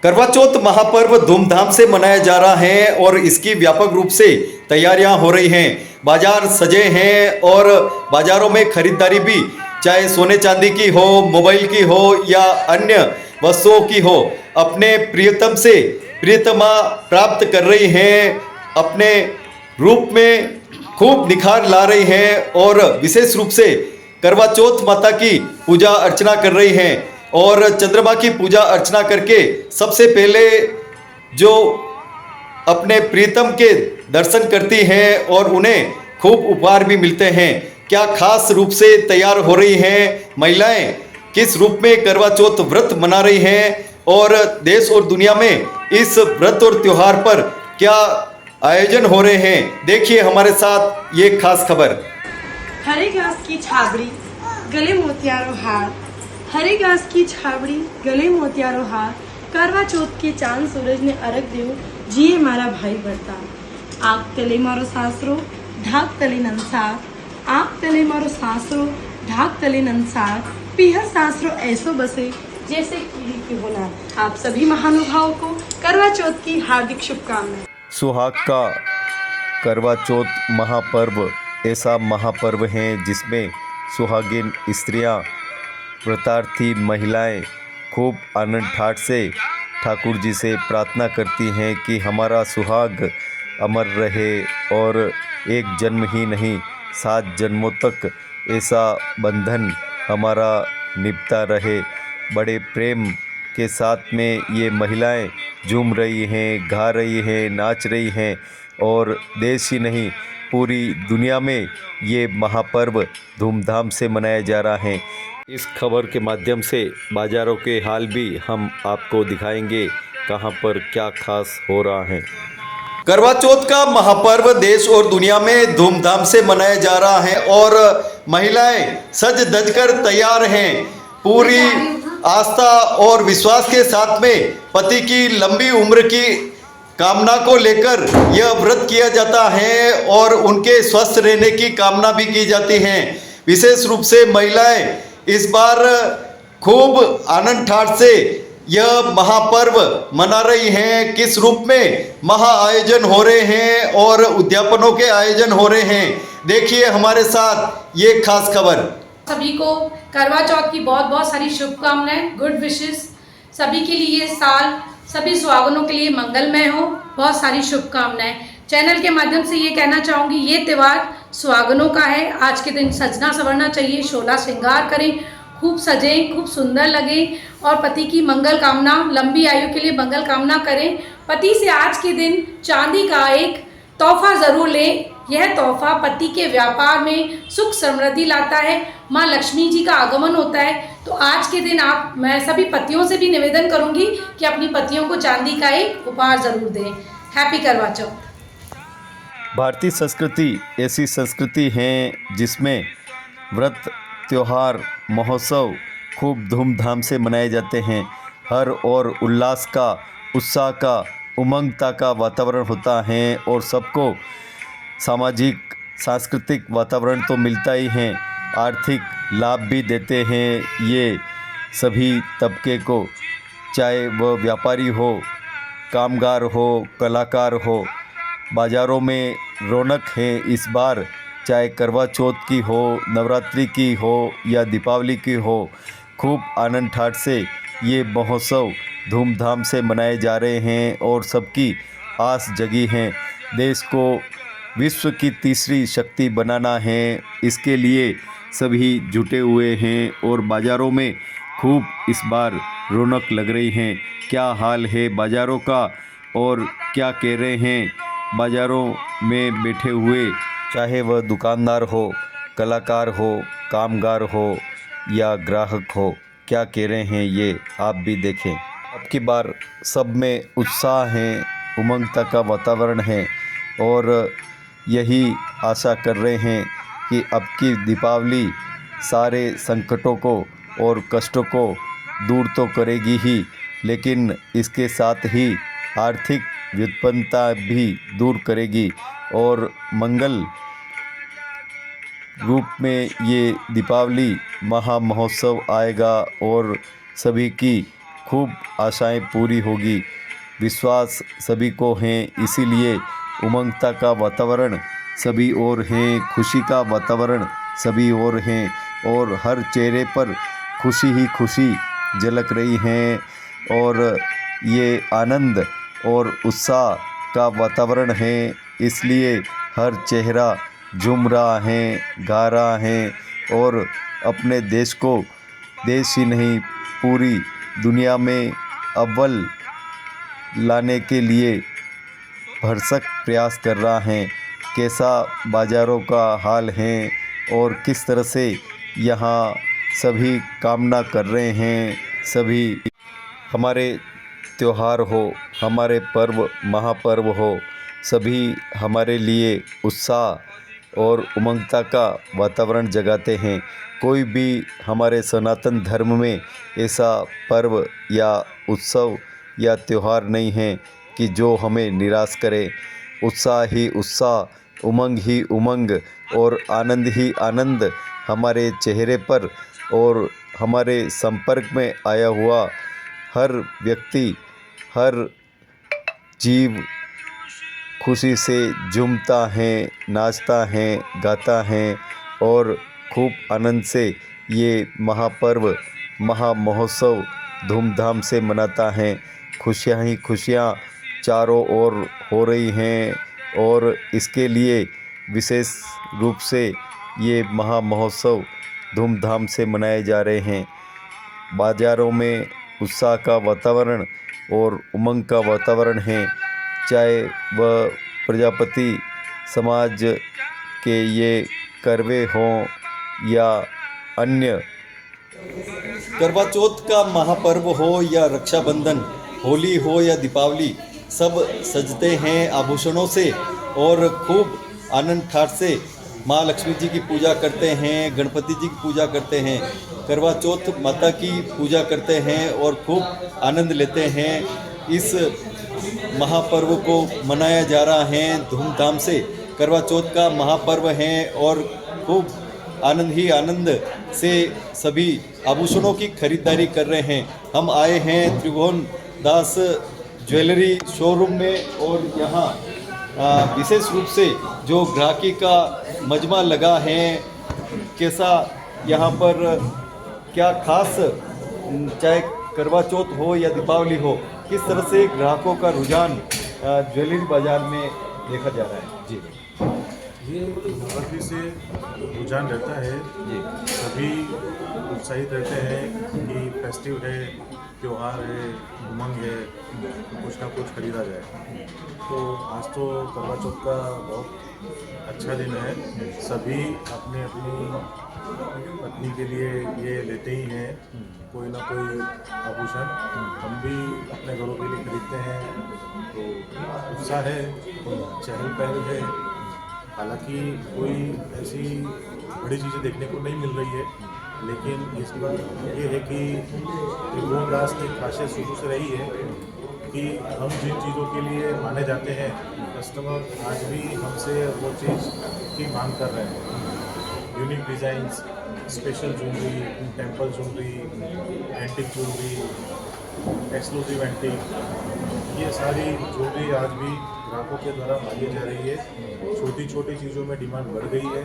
करवा चौथ महापर्व धूमधाम से मनाया जा रहा है और इसकी व्यापक रूप से तैयारियां हो रही हैं। बाजार सजे हैं और बाजारों में खरीदारी भी, चाहे सोने चांदी की हो, मोबाइल की हो या अन्य वस्तुओं की हो, अपने प्रियतम से प्रियतमा प्राप्त कर रही हैं। अपने रूप में खूब निखार ला रही हैं और विशेष रूप से करवा चौथ माता की पूजा अर्चना कर रही हैं। और चंद्रमा की पूजा अर्चना करके सबसे पहले जो अपने प्रीतम के दर्शन करती हैं और उन्हें खूब उपहार भी मिलते हैं। क्या खास रूप से तैयार हो रही हैं महिलाएं, किस रूप में करवा चौथ व्रत मना रही हैं और देश और दुनिया में इस व्रत और त्योहार पर क्या आयोजन हो रहे हैं, देखिए हमारे साथ ये खास खबर। हरे घास की छाबड़ी गले मोतियारों हार, हरे घास की छाबड़ी गले मोतियारों हार, करवा चौथ के चांद सूरज ने अर्घ देव जिए मारा भाई बरता। आग तले मारो सासरो ढाक तले नंसार, आग तले मारो सासरो ढाक तले नंसार, पीहर सासरो ऐसो बसे जैसे कीड़ी की होना। आप सभी महानुभावों को करवा चौथ की हार्दिक शुभकामनाएं। सुहाग का करवा चौथ महापर्व ऐसा महापर्व है जिसमें सुहागिन स्त्रियां, व्रतार्थी महिलाएं खूब आनंद ठाठ से ठाकुर जी से प्रार्थना करती हैं कि हमारा सुहाग अमर रहे और एक जन्म ही नहीं 7 जन्मों तक ऐसा बंधन हमारा निभता रहे। बड़े प्रेम के साथ में ये महिलाएं झूम रही हैं, गा रही हैं, नाच रही हैं और देश ही नहीं पूरी दुनिया में ये महापर्व धूमधाम से मनाया जा रहा है। इस खबर के माध्यम से बाज़ारों के हाल भी हम आपको दिखाएंगे, कहां पर क्या खास हो रहा है। करवा चौथ का महापर्व देश और दुनिया में धूमधाम से मनाया जा रहा है और महिलाएं सज धज कर तैयार हैं। पूरी आस्था और विश्वास के साथ में पति की लंबी उम्र की कामना को लेकर यह व्रत किया जाता है और उनके स्वस्थ रहने की कामना भी की जाती है। विशेष रूप से महिलाएं इस बार खूब आनंद ठाठ से यह महापर्व मना रही हैं। किस रूप में महा आयोजन हो रहे हैं और उद्यापनों के आयोजन हो रहे हैं, देखिए हमारे साथ ये खास खबर। सभी को करवा चौथ की बहुत बहुत सारी शुभकामनाएं, गुड विशेस। सभी के लिए ये साल सभी सुहागनों के लिए मंगलमय हो, बहुत सारी शुभकामनाएं। चैनल के माध्यम से ये कहना चाहूँगी, ये त्यौहार सुहागनों का है। आज के दिन सजना संवरना चाहिए, शोला श्रृंगार करें, खूब सजें, खूब सुंदर लगें और पति की मंगल कामना, लंबी आयु के लिए मंगल कामना करें। पति से आज के दिन चांदी का एक तोहफा ज़रूर लें। यह तोहफा पति के व्यापार में सुख समृद्धि लाता है, माँ लक्ष्मी जी का आगमन होता है। तो आज के दिन मैं सभी पतियों से भी निवेदन करूंगी कि अपनी पतियों को चांदी का एक उपहार ज़रूर दें। हैप्पी करवा चौथ। भारतीय संस्कृति ऐसी संस्कृति है जिसमें व्रत, त्योहार, महोत्सव खूब धूमधाम से मनाए जाते हैं। हर और उल्लास का, उत्साह का, उमंगता का वातावरण होता है और सबको सामाजिक सांस्कृतिक वातावरण तो मिलता ही है, आर्थिक लाभ भी देते हैं ये सभी तबके को, चाहे वह व्यापारी हो, कामगार हो, कलाकार हो। बाज़ारों में रौनक है इस बार, चाहे करवा चौथ की हो, नवरात्रि की हो या दीपावली की हो। खूब आनंद ठाठ से ये महोत्सव धूमधाम से मनाए जा रहे हैं और सबकी आस जगी है। देश को विश्व की तीसरी शक्ति बनाना है, इसके लिए सभी जुटे हुए हैं और बाज़ारों में खूब इस बार रौनक लग रही है। क्या हाल है बाज़ारों का और क्या कह रहे हैं बाज़ारों में बैठे हुए, चाहे वह दुकानदार हो, कलाकार हो, कामगार हो या ग्राहक हो, क्या कह रहे हैं ये आप भी देखें। अब की बार सब में उत्साह है, उमंगता का वातावरण है और यही आशा कर रहे हैं कि अब की दीपावली सारे संकटों को और कष्टों को दूर तो करेगी ही, लेकिन इसके साथ ही आर्थिक व्युत्पन्नता भी दूर करेगी और मंगल रूप में ये दीपावली महा महोत्सव आएगा और सभी की खूब आशाएं पूरी होगी। विश्वास सभी को हैं, इसीलिए उमंगता का वातावरण सभी ओर हैं, खुशी का वातावरण सभी ओर हैं और हर चेहरे पर खुशी ही खुशी झलक रही हैं और ये आनंद और उत्साह का वातावरण है। इसलिए हर चेहरा झूम रहा है, गा रहा है और अपने देश को, देश ही नहीं पूरी दुनिया में अव्वल लाने के लिए भरसक प्रयास कर रहा है। कैसा बाज़ारों का हाल है और किस तरह से यहाँ सभी कामना कर रहे हैं। सभी हमारे त्यौहार हो, हमारे पर्व महापर्व हो, सभी हमारे लिए उत्साह और उमंगता का वातावरण जगाते हैं। कोई भी हमारे सनातन धर्म में ऐसा पर्व या उत्सव या त्यौहार नहीं है कि जो हमें निराश करे। उत्साह ही उत्साह, उमंग ही उमंग और आनंद ही आनंद हमारे चेहरे पर और हमारे संपर्क में आया हुआ हर व्यक्ति, हर जीव खुशी से झूमता है, नाचता है, गाता है और खूब आनंद से ये महापर्व, महामहोत्सव धूमधाम से मनाता है। खुशियाँ ही खुशियाँ चारों ओर हो रही हैं और इसके लिए विशेष रूप से ये महामहोत्सव धूमधाम से मनाए जा रहे हैं। बाज़ारों में उत्साह का वातावरण और उमंग का वातावरण है, चाहे वह प्रजापति समाज के ये करवे हों या अन्य करवा चौथ का महापर्व हो या रक्षाबंधन, होली हो या दीपावली, सब सजते हैं आभूषणों से और खूब आनंद ठाट से माँ लक्ष्मी जी की पूजा करते हैं, गणपति जी की पूजा करते हैं, करवा चौथ माता की पूजा करते हैं और खूब आनंद लेते हैं। इस महापर्व को मनाया जा रहा है धूमधाम से। करवा चौथ का महापर्व है और खूब आनंद ही आनंद से सभी आभूषणों की खरीदारी कर रहे हैं। हम आए हैं त्रिभुवन दास ज्वेलरी शोरूम में और यहाँ विशेष रूप से जो ग्राहकी का मजमा लगा है, कैसा यहाँ पर क्या खास, चाहे करवा चौथ हो या दीपावली हो, किस तरह से ग्राहकों का रुझान ज्वेलरी बाजार में देखा जा रहा है। जी, ये नवरात्रि से रुझान रहता है जी। सभी उत्साहित रहते हैं कि फेस्टिव है, त्यौहार है, उमंग है, कुछ ना कुछ खरीदा जाए। तो आज तो करवा चौथ का बहुत अच्छा दिन है। सभी अपनी अपनी पत्नी के लिए ये लेते ही हैं कोई ना कोई आभूषण। हम भी अपने घरों के लिए खरीदते हैं। तो उत्साह है, चहल पहल है। हालांकि कोई ऐसी बड़ी चीज़ें देखने को नहीं मिल रही है, लेकिन इस बार ये है कि त्रिभुवन दास की खासियत शुरू से रही है कि हम जिन चीज़ों के लिए माने जाते हैं, कस्टमर आज भी हमसे वो चीज़ की मांग कर रहे हैं। Unique designs, special jewellery, temple jewellery, antique jewellery, exclusive antique, ये सारी ज्वेलरी आज भी ग्राहकों के द्वारा मांगी जा रही है। छोटी छोटी चीज़ों में डिमांड बढ़ गई है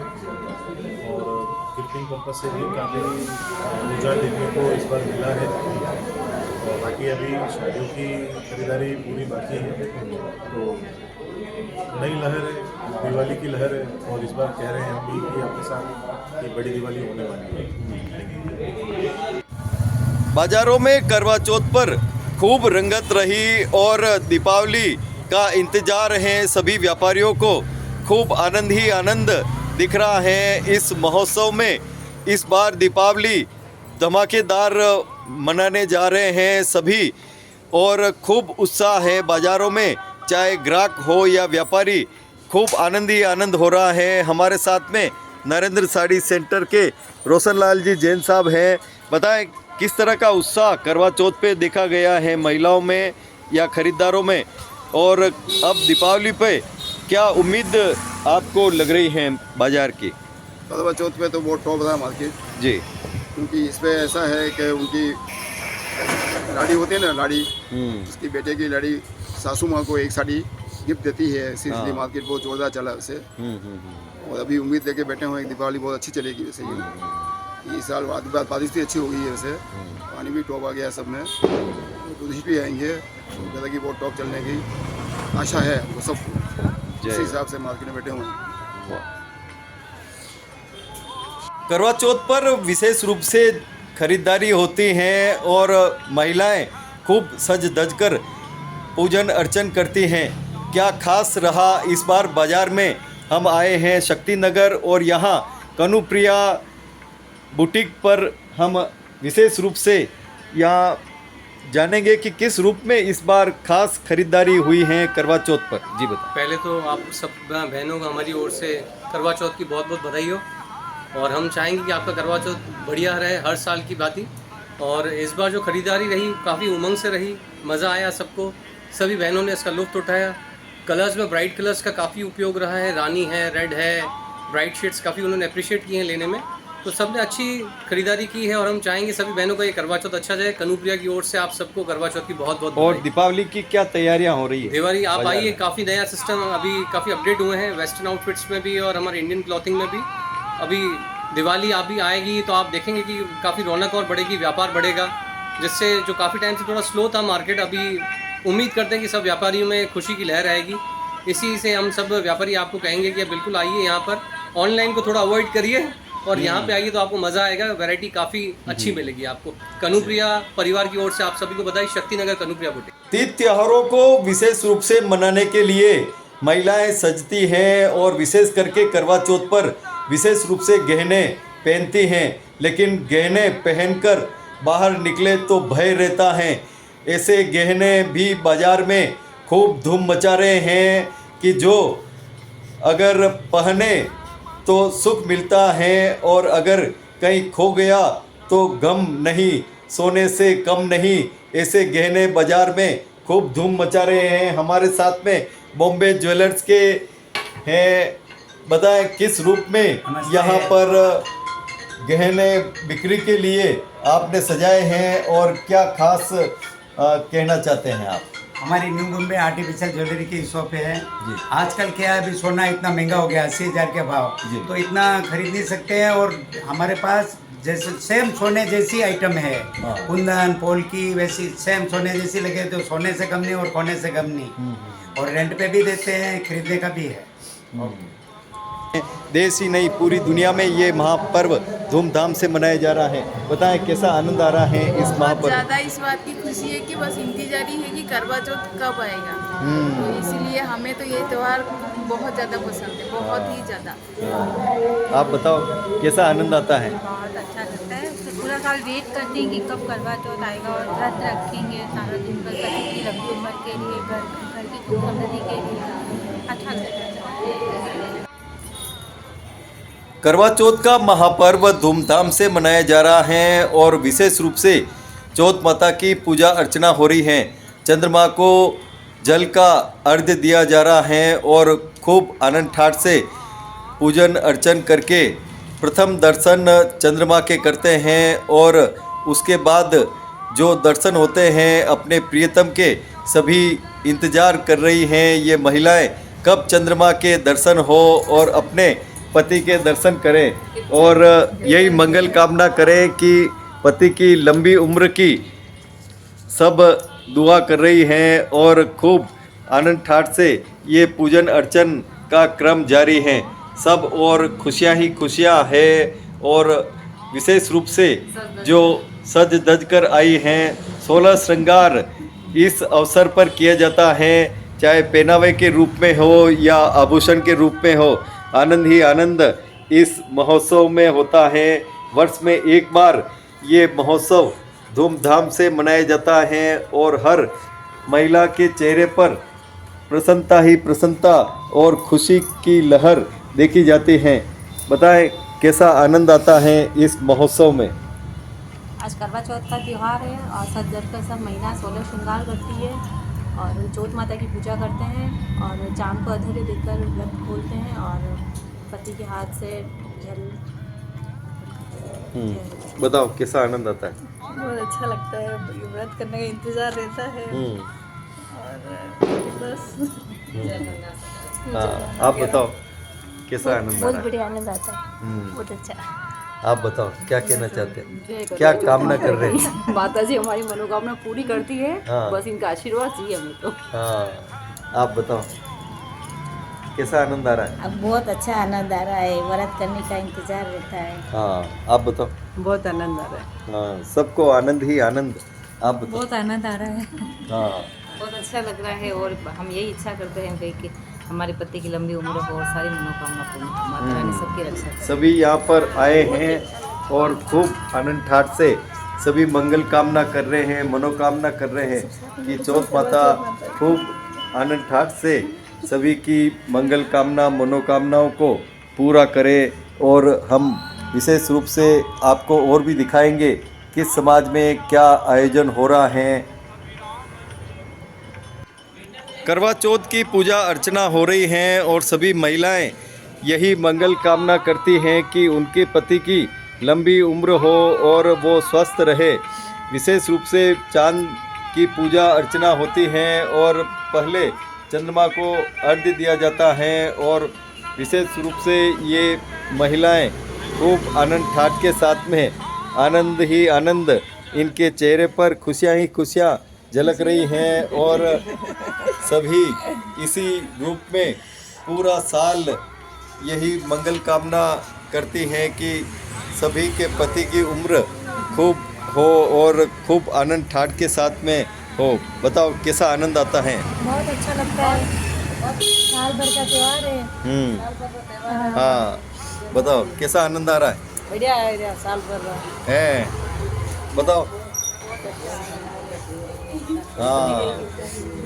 और गिफ्टिंग पर्पज से भी काफ़ी रुझान देखने को इस बार मिला है। और बाकी अभी शादियों की खरीदारी पूरी बाकी है। तो नई लहर है, दिवाली की लहर है और इस बार कह रहे हैं हम भी कि आपके साथ ये बड़ी दिवाली होने वाली है। बाज़ारों में करवा चौथ पर खूब रंगत रही और दीपावली का इंतज़ार है सभी व्यापारियों को। खूब आनंद ही आनंद दिख रहा है इस महोत्सव में। इस बार दीपावली धमाकेदार मनाने जा रहे हैं सभी और खूब उत्साह है बाज़ारों में, चाहे ग्राहक हो या व्यापारी, खूब आनंद ही आनंद हो रहा है। हमारे साथ में नरेंद्र साड़ी सेंटर के रोशनलाल जी जैन साहब हैं। बताएं किस तरह का उत्साह करवा चौथ पे देखा गया है महिलाओं में या खरीदारों में, और अब दीपावली पे क्या उम्मीद आपको लग रही है बाजार की? करवा चौथ पे तो बहुत टॉप रहा मार्केट जी, क्योंकि इसमें ऐसा है कि उनकी लाड़ी होते हैं ना, लाड़ी, उसकी बेटे की लाड़ी सासू माँ को एक साड़ी गिफ्ट देती है। इसलिए मार्केट बहुत जोरदार चला उसे। और अभी उम्मीद लेके बैठे हुए हैं दीपावली बहुत अच्छी चलेगी वैसे ही। इस साल बारिश भी अच्छी हो गई है वैसे, पानी भी टॉप आ गया है सब में, टूरिस्ट भी आएंगे, ज़्यादा की बहुत टॉप चलने की आशा है वो सब। इस हिसाब से मार्केट में बैठे हुए हैं। करवा चौथ पर विशेष रूप से खरीदारी होती है और महिलाएं खूब सज धज कर पूजन अर्चन करती हैं। क्या खास रहा इस बार बाजार में? हम आए हैं शक्ति नगर और यहाँ कनुप्रिया बुटीक पर हम विशेष रूप से यहाँ जानेंगे कि किस रूप में इस बार खास खरीदारी हुई है करवा चौथ पर। जी बताओ। पहले तो आप सब बहनों को हमारी ओर से करवा चौथ की बहुत बहुत बधाई हो, और हम चाहेंगे कि आपका करवा चौथ बढ़िया रहे हर साल की बात ही। और इस बार जो ख़रीदारी रही काफ़ी उमंग से रही, मज़ा आया सबको, सभी बहनों ने इसका लुत्फ़ उठाया। कलर्स में ब्राइट कलर्स का काफ़ी उपयोग रहा है, रानी है, रेड है, ब्राइट शेड्स काफ़ी उन्होंने अप्रिशिएट किए हैं लेने में, तो सब ने अच्छी खरीदारी की है। और हम चाहेंगे सभी बहनों का ये करवा चौथ अच्छा जाए। कनुप्रिया की ओर से आप सबको करवा चौथ की बहुत बहुत और दीपावली की क्या तैयारियां हो रही है? दिवाली आप आइए, काफ़ी नया सिस्टम अभी काफ़ी अपडेट हुए हैं वेस्टर्न आउटफिट्स में भी और हमारे इंडियन क्लॉथिंग में भी। अभी दिवाली आप भी आएगी तो आप देखेंगे कि काफ़ी रौनक और बढ़ेगी, व्यापार बढ़ेगा, जिससे जो काफ़ी टाइम से थोड़ा स्लो था मार्केट, अभी उम्मीद करते हैं कि सब व्यापारियों में खुशी की लहर आएगी। इसी से हम सब व्यापारी आपको कहेंगे कि आप बिल्कुल आइए यहाँ पर, ऑनलाइन को थोड़ा अवॉइड करिए और यहाँ पे आइए तो आपको मज़ा आएगा। वैरायटी काफ़ी अच्छी मिलेगी आपको। कनुप्रिया परिवार की ओर से आप सभी को बधाई। शक्ति नगर कनुप्रिया बुटीक। तीज त्योहारों को विशेष रूप से मनाने के लिए महिलाएं सजती हैं और विशेष करके करवा चौथ पर विशेष रूप से गहने पहनती हैं, लेकिन गहने पहनकर बाहर निकले तो भय रहता है। ऐसे गहने भी बाजार में खूब धूम मचा रहे हैं कि जो अगर पहने तो सुख मिलता है और अगर कहीं खो गया तो गम नहीं, सोने से कम नहीं। ऐसे गहने बाजार में खूब धूम मचा रहे हैं। हमारे साथ में बॉम्बे ज्वेलर्स के हैं, बताएं किस रूप में यहाँ पर गहने बिक्री के लिए आपने सजाए हैं और क्या खास कहना चाहते हैं आप? हमारी न्यू बॉम्बे आर्टिफिशियल ज्वेलरी की शॉप है जी। आजकल क्या है, अभी सोना इतना महंगा हो गया, 80,000 के भाव, तो इतना खरीद नहीं सकते हैं। और हमारे पास जैसे सेम सोने जैसी आइटम है, कुंदन पोलकी वैसी सेम सोने जैसी लगे, तो सोने से कम नहीं और खोने से कम नहीं। और रेंट पे भी देते हैं, खरीदने का भी है। देश ही नहीं पूरी दुनिया में ये महापर्व धूमधाम से मनाया जा रहा है। बताएं कैसा आनंद आ रहा है इस महापर्व? ज़्यादा इस बात की खुशी है कि बस इंतजारी है कि करवा चौथ कब आएगा, तो इसीलिए हमें तो ये त्यौहार बहुत ज़्यादा पसंद है, बहुत ही ज़्यादा। आप बताओ कैसा आनंद आता है? बहुत अच्छा लगता है। तो पूरा साल वेट करते हैं कि कब करवा चौथ आएगा और व्रत रखेंगे सारा दिन भर पति की लंबी उम्र के लिए, घर की सुख समृद्धि के लिए। अच्छा लगता है। करवा चौथ का महापर्व धूमधाम से मनाया जा रहा है और विशेष रूप से चौथ माता की पूजा अर्चना हो रही है। चंद्रमा को जल का अर्घ्य दिया जा रहा है और खूब आनंद ठाठ से पूजन अर्चन करके प्रथम दर्शन चंद्रमा के करते हैं और उसके बाद जो दर्शन होते हैं अपने प्रियतम के, सभी इंतज़ार कर रही हैं ये महिलाएं कब चंद्रमा के दर्शन हो और अपने पति के दर्शन करें और यही मंगल कामना करें कि पति की लंबी उम्र की सब दुआ कर रही हैं और खूब आनंद ठाठ से ये पूजन अर्चन का क्रम जारी है। सब और खुशियां ही खुशियां है और विशेष रूप से जो सज धज कर आई हैं, 16 श्रृंगार इस अवसर पर किया जाता है, चाहे पहनावे के रूप में हो या आभूषण के रूप में हो। आनंद ही आनंद इस महोत्सव में होता है। वर्ष में एक बार ये महोत्सव धूमधाम से मनाया जाता है और हर महिला के चेहरे पर प्रसन्नता ही प्रसन्नता और खुशी की लहर देखी जाती है। बताएं कैसा आनंद आता है इस महोत्सव में? आज करवा चौथ का त्यौहार है और सज धज कर सब महिला 16 श्रृंगार करती है और चौथ माता की पूजा करते हैं और चांद को अधूरे देखकर व्रत खोलते हैं और पति के हाथ से जल। बताओ कैसा आनंद आता है? बहुत अच्छा लगता है, व्रत करने का इंतजार रहता है और बस। हाँ, आप बताओ कैसा आनंद आ बहुत रहा बढ़िया आनंद आता है, है? बहुत अच्छा। आप बताओ क्या कहना चाहते हैं, क्या कामना कर रहे हैं? माता जी हमारी मनोकामना पूरी करती है, हाँ। बस इनका आशीर्वाद चाहिए हमें तो। हाँ, आप बताओ कैसा आनंद आ रहा है? अब बहुत अच्छा आनंद आ रहा है, व्रत करने का इंतजार रहता है। हाँ, आप बताओ। बहुत आनंद आ रहा है। हाँ, सबको आनंद ही आनंद। आप बताओ। बहुत आनंद आ रहा है। हाँ, बहुत अच्छा लग रहा है और हम यही इच्छा करते हैं भाई कि हमारे पति की लंबी उम्र हो और सारी मनोकामना पूर्ण हो, माता रानी सबकी रक्षा करे। सभी यहाँ पर आए हैं और खूब आनंद ठाट से सभी मंगल कामना कर रहे हैं, मनोकामना कर रहे हैं कि चौथ माता खूब आनंद ठाट से सभी की मंगल कामना मनोकामनाओं को पूरा करे। और हम विशेष रूप से आपको और भी दिखाएंगे कि समाज में क्या आयोजन हो रहा है। करवा चौथ की पूजा अर्चना हो रही है और सभी महिलाएं यही मंगल कामना करती हैं कि उनके पति की लंबी उम्र हो और वो स्वस्थ रहे। विशेष रूप से चांद की पूजा अर्चना होती है और पहले चंद्रमा को अर्घ्य दिया जाता है और विशेष रूप से ये महिलाएं खूब आनंद ठाट के साथ में आनंद ही आनंद, इनके चेहरे पर खुशियां ही खुशियां झलक रही हैं और सभी इसी रूप में पूरा साल यही मंगल कामना करती हैं कि सभी के पति की उम्र खूब हो और खूब आनंद ठाट के साथ में हो। बताओ कैसा आनंद आता है? बहुत अच्छा लगता है, साल भर का त्योहार है। हाँ, बताओ कैसा आनंद आ रहा है? बढ़िया है, साल भर है, बताओ। हाँ,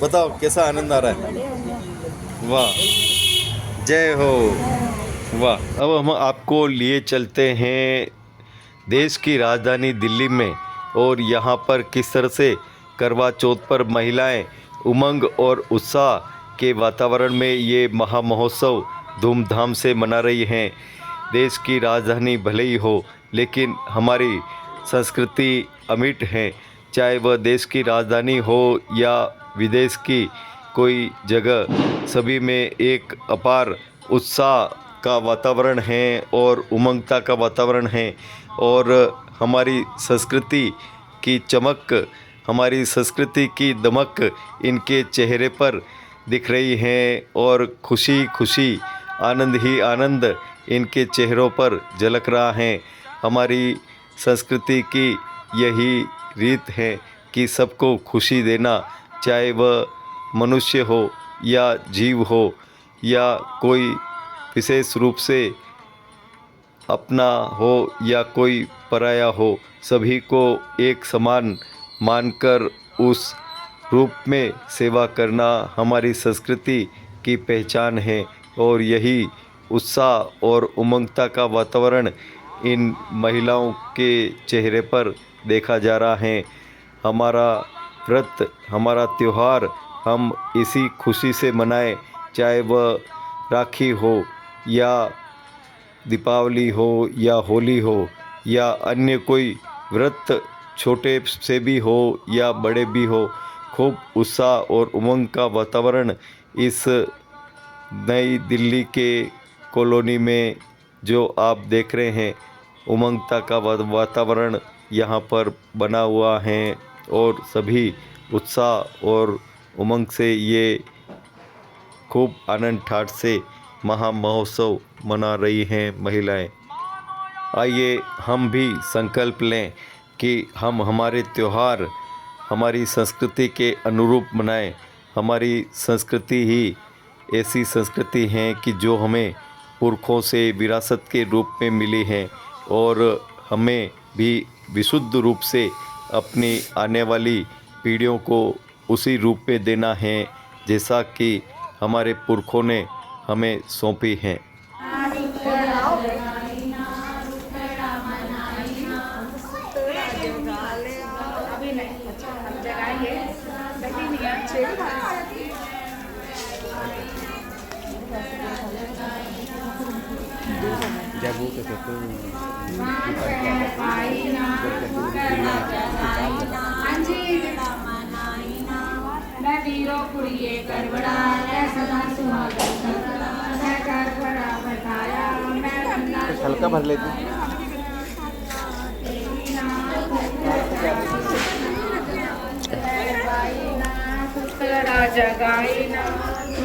बताओ कैसा आनंद आ रहा है? वाह, जय हो, वाह। अब हम आपको लिए चलते हैं देश की राजधानी दिल्ली में और यहाँ पर किस तरह से करवा चौथ पर महिलाएं उमंग और उत्साह के वातावरण में ये महा महोत्सव धूमधाम से मना रही हैं। देश की राजधानी भले ही हो लेकिन हमारी संस्कृति अमिट है, चाहे वह देश की राजधानी हो या विदेश की कोई जगह, सभी में एक अपार उत्साह का वातावरण है और उमंगता का वातावरण है और हमारी संस्कृति की चमक, हमारी संस्कृति की दमक इनके चेहरे पर दिख रही है और खुशी खुशी, आनंद ही आनंद इनके चेहरों पर झलक रहा है। हमारी संस्कृति की यही रीत है कि सबको खुशी देना, चाहे वह मनुष्य हो या जीव हो या कोई विशेष रूप से अपना हो या कोई पराया हो, सभी को एक समान मानकर उस रूप में सेवा करना हमारी संस्कृति की पहचान है। और यही उत्साह और उमंगता का वातावरण इन महिलाओं के चेहरे पर देखा जा रहा है। हमारा व्रत, हमारा त्यौहार हम इसी खुशी से मनाएं, चाहे वह राखी हो या दीपावली हो या होली हो या अन्य कोई व्रत, छोटे से भी हो या बड़े भी हो। खूब उत्साह और उमंग का वातावरण इस नई दिल्ली के कॉलोनी में जो आप देख रहे हैं, उमंगता का वातावरण यहाँ पर बना हुआ है और सभी उत्साह और उमंग से ये खूब आनंद ठाट से महा महोत्सव मना रही हैं महिलाएं। आइए हम भी संकल्प लें कि हम हमारे त्यौहार हमारी संस्कृति के अनुरूप मनाएं। हमारी संस्कृति ही ऐसी संस्कृति है कि जो हमें पुरखों से विरासत के रूप में मिली है और हमें भी विशुद्ध रूप से अपनी आने वाली पीढ़ियों को उसी रूप में देना है जैसा कि हमारे पुरखों ने हमें सौंपी हैं। जब वो तो मैं वीरो कुड़िए करबड़ा ले सदा सुहागन मैं करबड़ा बताया मैं बंदा हल्का भर लेती जगाईना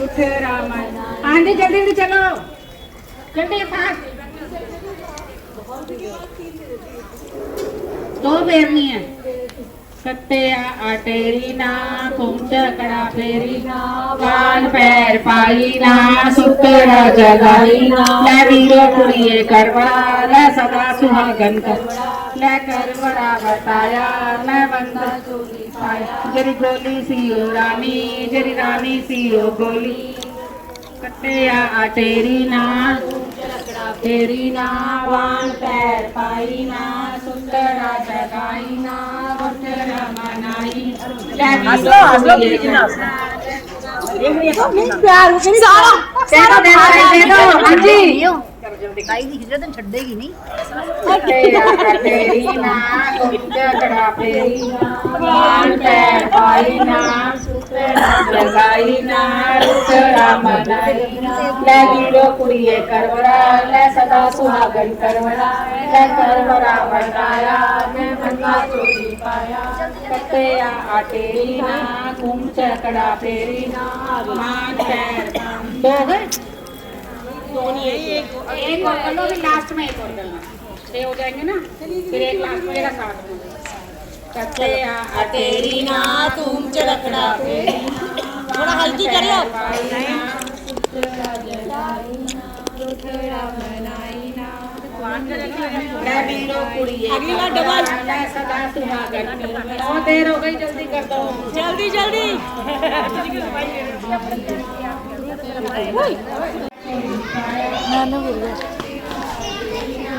उठ रामन आंधी जल्दी जल्दी चलो जल्दी फास्ट दो बेरनी है सत्ते आटेरी ना कुमचकड़ा फेरी ना कान पैर पाई ना सुतरा जगाई ना ले वीरो कुड़िए करबड़ा ले सदा सुहागन कर ले करबड़ा बताया मैं बंदा चोली पाया जरी गोली सीओ रानी जरी रानी सीओ गोली कट्टे आटेरी ना तेरी ना वान पैर पाई ना सुंदरा जगाई ना गुटरा मनाई हंसलो हंसलो प्यार सारा दे दो हां जी दिखाई नहीं हिजरत छड्डेगी नहीं तेरी ना गुटरा फेरी ना वान पैर पाई ना सुंदरा जगाई ना गुटरा मनाई ले वीरो कुड़िए करबड़ा ले सदा सुहागन करबड़ा ले करबड़ा बताया मैं बंदा चोली पाया कत्ते आटेरी ना घूम चकड़ा फेरी ना मान पैर दो है एक और कर लो फिर लास्ट में एक और करना 6 हो जाएंगे ना फिर एक लास्ट में रहेगा 7 में कत्ते आटेरी ना घूम चकड़ा फेरी थोड़ा हल्की कर लो अगली बार डबल सदा सुहागन बहुत देर हो गई जल्दी कर दो जल्दी जल्दी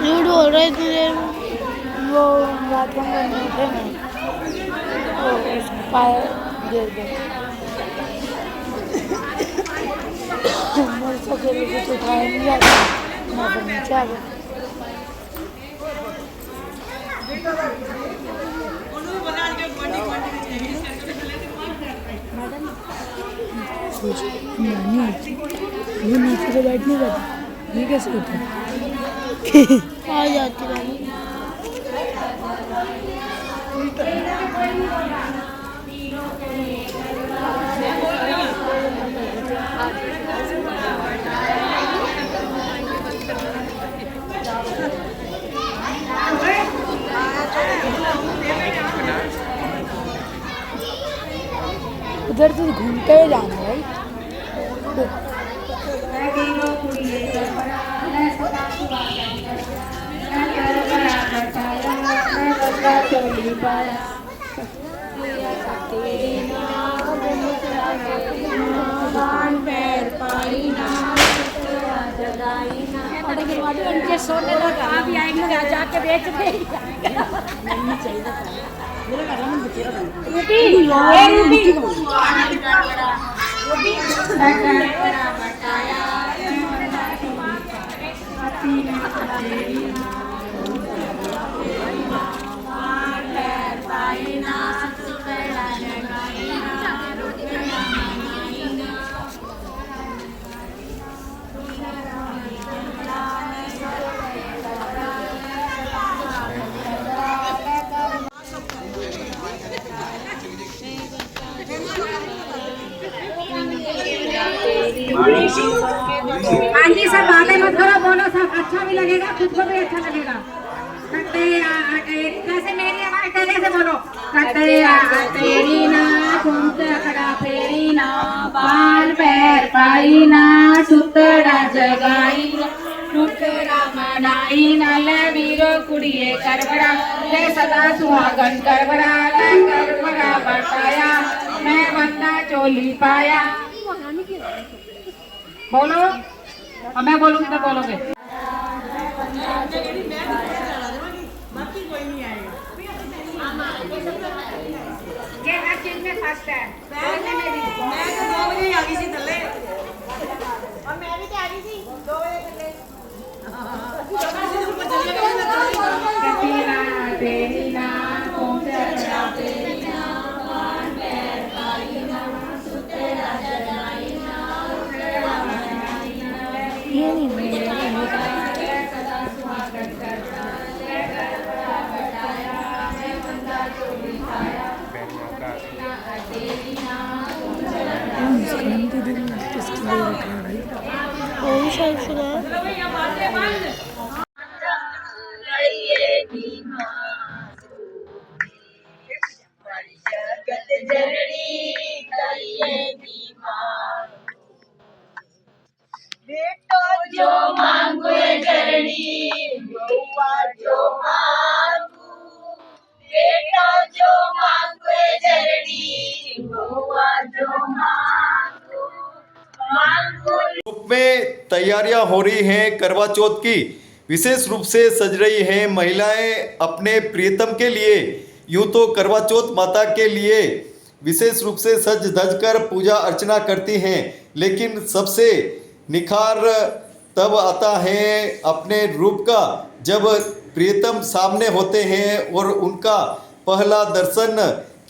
झूठ बोल रहे थे वो रात को करने थे ना वो एक्सपायर दे दो मरसों के लिए कुछ उठाया नहीं जाता मैं तो नीचे आ गया वो नीचे से बैठ नहीं जाता ये कैसे होता है आ जाती रानी उधर से घूमते हुए जाना भाई अभी आएंगे जाके बेच दे हाँ जी सब बातें मत करो बोलो सब अच्छा भी लगेगा खुद को भी अच्छा लगेगा कैसे मेरी आवाज तेरे से बोलो तेरी ना चकड़ा फेरी ना बाल पैर पाई ना सुतरा जगाई सुतरा मनाई ना ले वीरो कुड़िए करबड़ा ले सदा सुहागन करबड़ा ले करबड़ा बताया मैं बंदा चोली पाया बोलो अब मैं बोलूंगी तो बोलोगे ये हर चीज में फर्स्ट है बोलने में भी मैं तो 2 बजे आ गई थी थल्ले और मैं भी तो आ गई थी 2 बजे थल्ले तेरी ना रूप में तैयारियां हो रही हैं करवा चौथ की। विशेष रूप से सज रही हैं महिलाएं अपने प्रियतम के लिए। यूं तो करवा चौथ माता के लिए विशेष रूप से सज धज कर पूजा अर्चना करती हैं, लेकिन सबसे निखार तब आता है अपने रूप का जब प्रियतम सामने होते हैं और उनका पहला दर्शन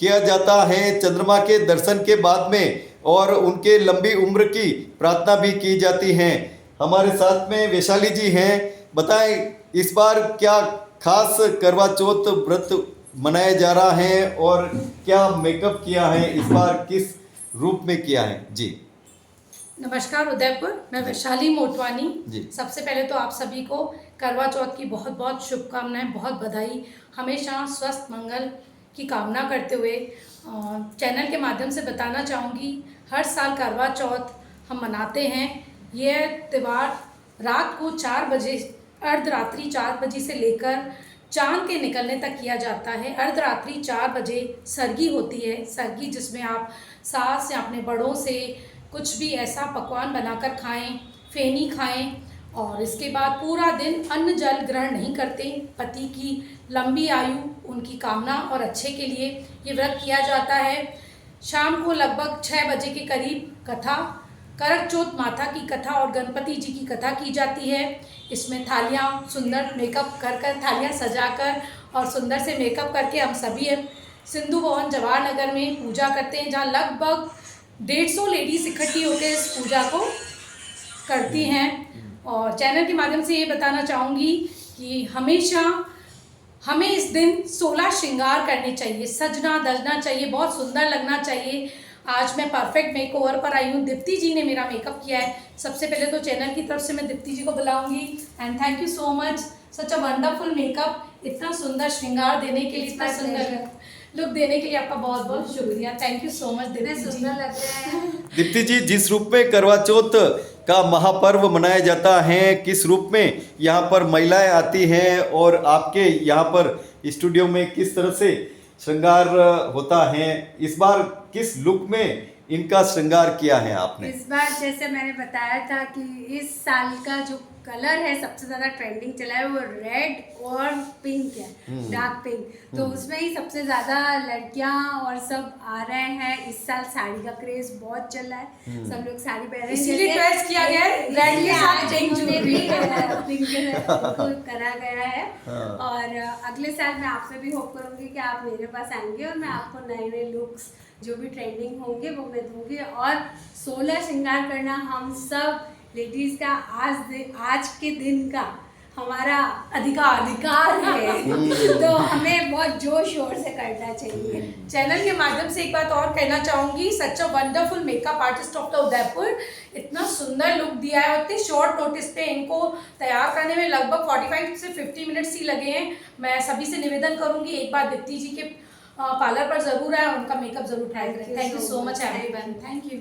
किया जाता है चंद्रमा के दर्शन के बाद में, और उनके लंबी उम्र की प्रार्थना भी की जाती है। हमारे साथ में वैशाली जी हैं। बताएं इस बार क्या खास करवा चौथ व्रत मनाया जा रहा है और क्या मेकअप किया है, इस बार किस रूप में किया है जी? नमस्कार उदयपुर, मैं वैशाली मोटवानी जी। सबसे पहले तो आप सभी को करवा चौथ की बहुत बहुत शुभकामनाएं, बहुत बधाई। हमेशा स्वस्थ मंगल की कामना करते हुए चैनल के माध्यम से बताना चाहूँगी, हर साल करवा चौथ हम मनाते हैं। यह त्यौहार रात को 4 बजे, अर्धरात्रि 4 बजे से लेकर चांद के निकलने तक किया जाता है। अर्धरात्रि 4 बजे सरगी होती है। सरगी जिसमें आप सास या अपने बड़ों से कुछ भी ऐसा पकवान बनाकर खाएं, फेनी खाएं, और इसके बाद पूरा दिन अन्न जल ग्रहण नहीं करते। पति की लंबी आयु, उनकी कामना और अच्छे के लिए ये व्रत किया जाता है। शाम को लगभग 6 बजे के करीब कथा, करक चौथ माता की कथा और गणपति जी की कथा की जाती है। इसमें थालियाँ सुंदर मेकअप कर थालियाँ सजाकर और सुंदर से मेकअप करके हम सभी सिंधु भवन जवाहर नगर में पूजा करते हैं, जहाँ लगभग 150 लेडीज इकट्ठी होकर इस पूजा को करती हैं। और चैनल के माध्यम से ये बताना चाहूँगी कि हमेशा हमें इस दिन 16 श्रृंगार करने चाहिए, सजना धजना चाहिए, बहुत सुंदर लगना चाहिए। आज मैं परफेक्ट मेकओवर पर आई हूँ। दीप्ति जी ने मेरा मेकअप किया है। सबसे पहले तो चैनल की तरफ से मैं दीप्ति जी को बुलाऊंगी। And thank you so much, such a wonderful makeup. इतना सुंदर श्रृंगार देने के लिए, इतना सुंदर लुक देने के लिए आपका बहुत बहुत शुक्रिया। Thank you so much Deepti ji. सुंदर लग रहे हैं। दीप्ति जी, जिस रूप में करवा चौथ का महापर्व मनाया जाता है, किस रूप में यहाँ पर महिलाएं आती हैं और आपके यहाँ पर स्टूडियो में किस तरह से श्रृंगार होता है, इस बार किस लुक में इनका श्रृंगार किया है आपने? इस बार जैसे मैंने बताया था कि इस साल का जो कलर है सबसे ज़्यादा ट्रेंडिंग चला है वो रेड और पिंक है, डार्क पिंक। तो उसमें ही सबसे ज़्यादा लड़कियां और सब आ रहे हैं। इस साल साड़ी का क्रेज बहुत चल रहा है, सब लोग साड़ी पहन रहे हैं, इसीलिए चॉइस किया गया है रेड के साथ पिंक करा गया है। और अगले साल मैं आपसे भी होप करूँगी कि आप मेरे पास आएंगे और मैं आपको नए नए लुक्स जो भी ट्रेंडिंग होंगे वो मैं दूंगी। और 16 श्रृंगार करना हम सब लेडीज का आज के दिन का हमारा अधिकार है। तो हमें बहुत जोश शोर से करना चाहिए। चैनल के माध्यम से एक बात और कहना चाहूँगी, such a wonderful makeup artist of the Udaipur, इतना सुंदर लुक दिया है और इतने शॉर्ट नोटिस पे इनको तैयार करने में लगभग 45 से 50 मिनट्स ही लगे हैं। मैं सभी से निवेदन करूँगी एक बार दीप्ति जी के पार्लर पर ज़रूर आए, उनका मेकअप ज़रूर ट्राई करें। Thank you so much everyone. Thank you.